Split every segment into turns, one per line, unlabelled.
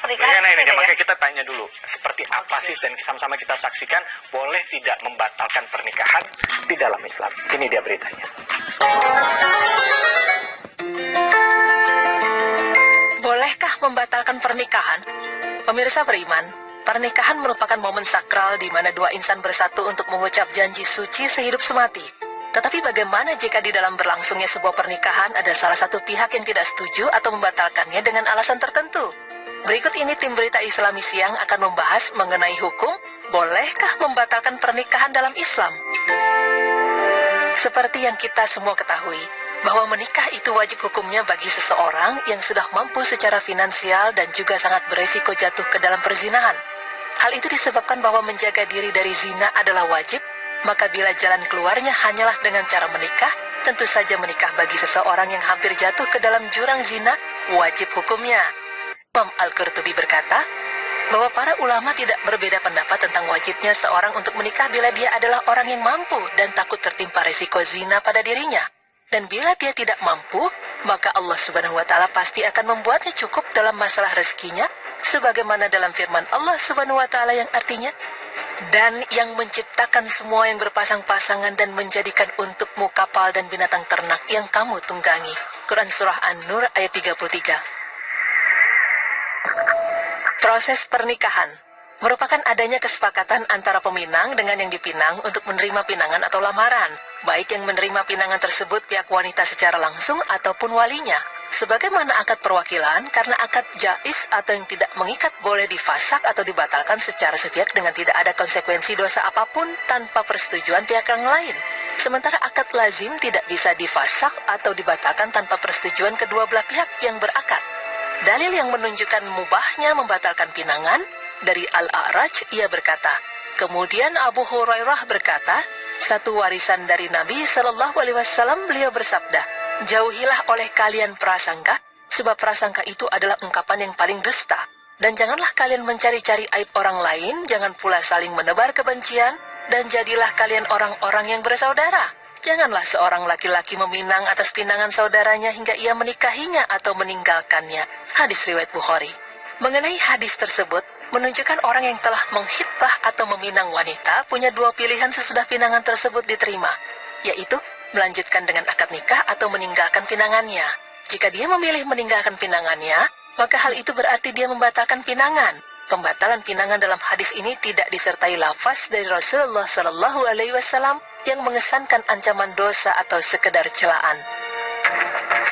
pernikahan
Nah, ini
ya?
makanya kita tanya dulu, seperti apa sih, dan sama-sama kita saksikan boleh tidak membatalkan pernikahan di dalam Islam. Ini dia beritanya.
Bolehkah membatalkan pernikahan? Pemirsa beriman, pernikahan merupakan momen sakral di mana dua insan bersatu untuk mengucap janji suci sehidup semati. Tetapi bagaimana jika di dalam berlangsungnya sebuah pernikahan ada salah satu pihak yang tidak setuju atau membatalkannya dengan alasan tertentu? Berikut ini tim berita Islami Siang akan membahas mengenai hukum, bolehkah membatalkan pernikahan dalam Islam? Seperti yang kita semua ketahui, bahwa menikah itu wajib hukumnya bagi seseorang yang sudah mampu secara finansial dan juga sangat beresiko jatuh ke dalam perzinahan. Hal itu disebabkan bahwa menjaga diri dari zina adalah wajib, maka bila jalan keluarnya hanyalah dengan cara menikah, tentu saja menikah bagi seseorang yang hampir jatuh ke dalam jurang zina, wajib hukumnya. Imam Al-Qurtubi berkata, bahwa para ulama tidak berbeda pendapat tentang wajibnya seorang untuk menikah bila dia adalah orang yang mampu dan takut tertimpa resiko zina pada dirinya. Dan bila dia tidak mampu, maka Allah Subhanahu wa Ta'ala pasti akan membuatnya cukup dalam masalah rezekinya, sebagaimana dalam firman Allah Subhanahu wa Ta'ala yang artinya, dan yang menciptakan semua yang berpasang-pasangan dan menjadikan untukmu kapal dan binatang ternak yang kamu tunggangi. Quran Surah An-Nur ayat 33. Proses pernikahan merupakan adanya kesepakatan antara peminang dengan yang dipinang untuk menerima pinangan atau lamaran, baik yang menerima pinangan tersebut pihak wanita secara langsung ataupun walinya. Sebagaimana akad perwakilan, karena akad jais atau yang tidak mengikat boleh difasak atau dibatalkan secara sepihak dengan tidak ada konsekuensi dosa apapun tanpa persetujuan pihak yang lain. Sementara akad lazim tidak bisa difasak atau dibatalkan tanpa persetujuan kedua belah pihak yang berakad. Dalil yang menunjukkan mubahnya membatalkan pinangan dari Al-A'raj, ia berkata, kemudian Abu Hurairah berkata, satu warisan dari Nabi Shallallahu Alaihi Wasallam, beliau bersabda, jauhilah oleh kalian prasangka, sebab prasangka itu adalah ungkapan yang paling dusta. Dan janganlah kalian mencari-cari aib orang lain, jangan pula saling menebar kebencian, dan jadilah kalian orang-orang yang bersaudara. Janganlah seorang laki-laki meminang atas pinangan saudaranya hingga ia menikahinya atau meninggalkannya. Hadis riwayat Bukhari. Mengenai hadis tersebut, menunjukkan orang yang telah menghitbah atau meminang wanita punya dua pilihan sesudah pinangan tersebut diterima, yaitu melanjutkan dengan akad nikah atau meninggalkan pinangannya. Jika dia memilih meninggalkan pinangannya, maka hal itu berarti dia membatalkan pinangan. Pembatalan pinangan dalam hadis ini tidak disertai lafaz dari Rasulullah Sallallahu Alaihi Wasallam yang mengesankan ancaman dosa atau sekedar celaan.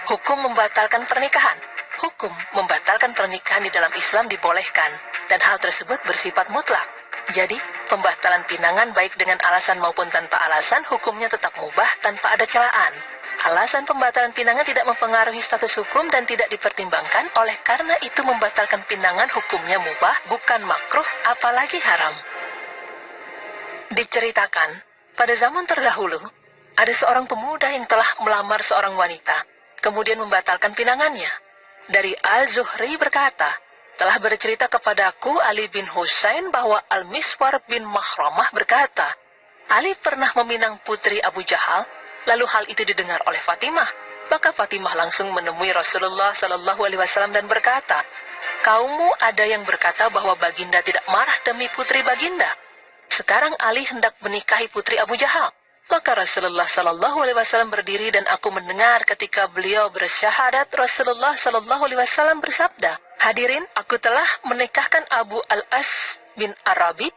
Hukum membatalkan pernikahan. Hukum membatalkan pernikahan di dalam Islam dibolehkan, dan hal tersebut bersifat mutlak. Jadi, pembatalan pinangan baik dengan alasan maupun tanpa alasan, hukumnya tetap mubah tanpa ada celaan. Alasan pembatalan pinangan tidak mempengaruhi status hukum dan tidak dipertimbangkan, oleh karena itu membatalkan pinangan hukumnya mubah, bukan makruh, apalagi haram. Diceritakan, pada zaman terdahulu, ada seorang pemuda yang telah melamar seorang wanita, kemudian membatalkan pinangannya. Dari Az-Zuhri berkata, telah bercerita kepadaku Ali bin Husain bahwa Al-Miswar bin Mahramah berkata, Ali pernah meminang putri Abu Jahal, lalu hal itu didengar oleh Fatimah. Maka Fatimah langsung menemui Rasulullah Sallallahu Alaihi Wasallam dan berkata, kaummu ada yang berkata bahwa baginda tidak marah demi putri baginda. Sekarang Ali hendak menikahi putri Abu Jahal. Maka Rasulullah Sallallahu Alaihi Wasallam berdiri dan aku mendengar ketika beliau bersyahadat. Rasulullah Sallallahu Alaihi Wasallam bersabda, hadirin, aku telah menikahkan Abu Al-As bin Arabi.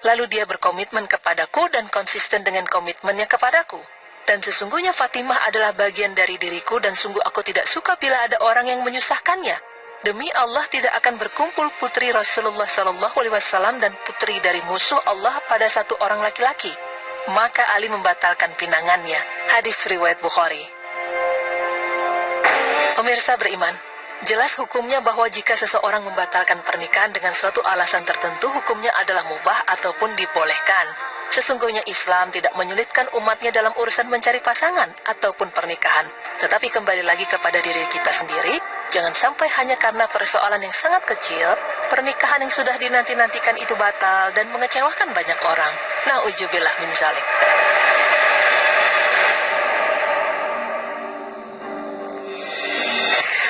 Lalu dia berkomitmen kepadaku dan konsisten dengan komitmennya kepadaku. Dan sesungguhnya Fatimah adalah bagian dari diriku dan sungguh aku tidak suka bila ada orang yang menyusahkannya. Demi Allah tidak akan berkumpul putri Rasulullah Sallallahu Alaihi Wasallam dan putri dari musuh Allah pada satu orang laki-laki. Maka Ali membatalkan pinangannya. Hadis riwayat Bukhari. Pemirsa beriman, jelas hukumnya bahwa jika seseorang membatalkan pernikahan dengan suatu alasan tertentu, hukumnya adalah mubah ataupun dibolehkan. Sesungguhnya Islam tidak menyulitkan umatnya dalam urusan mencari pasangan ataupun pernikahan. Tetapi kembali lagi kepada diri kita sendiri, jangan sampai hanya karena persoalan yang sangat kecil, pernikahan yang sudah dinanti-nantikan itu batal dan mengecewakan banyak orang. Na'udzubillah min zalik.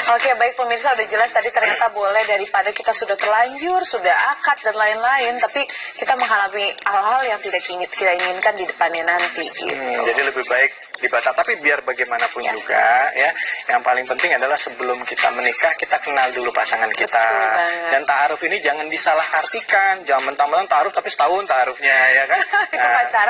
Oke, baik pemirsa, udah jelas tadi ternyata boleh daripada kita sudah terlanjur, sudah akad dan lain-lain, tapi kita menghadapi hal-hal yang tidak kita inginkan di depannya nanti. Gitu.
Jadi lebih baik dibatal. Tapi biar bagaimanapun juga, ya, yang paling penting adalah sebelum kita menikah kita kenal dulu pasangan kita. Dan ta'aruf ini jangan disalahartikan, jangan mentang-mentang ta'aruf tapi setahun ta'arufnya, ya kan?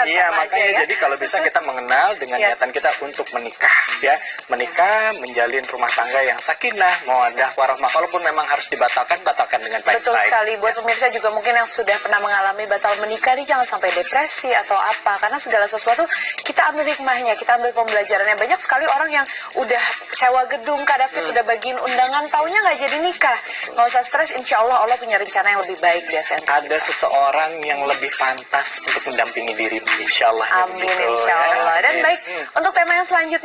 Iya, makanya ya? Jadi kalau bisa kita mengenal dengan niatan kita untuk menikah, ya, menikah, menjalin rumah tangga yang sakinah, mawaddah, warahmah. Kalaupun memang harus dibatalkan, batalkan dengan baik-baik.
Betul sekali. Buat pemirsa juga mungkin yang sudah pernah mengalami batal menikah ini jangan sampai depresi atau apa, karena segala sesuatu kita ambil hikmahnya, kita ambil pembelajarannya. Banyak sekali orang yang udah sewa gedung, Kak David udah bagiin undangan, taunya nggak jadi nikah. Nggak usah stres, insya Allah Allah punya rencana yang lebih baik biasanya.
Ada seseorang yang lebih pantas untuk mendampingi dirimu, insya Allah.
Amin, insya Allah. Dan baik, untuk tema yang selanjutnya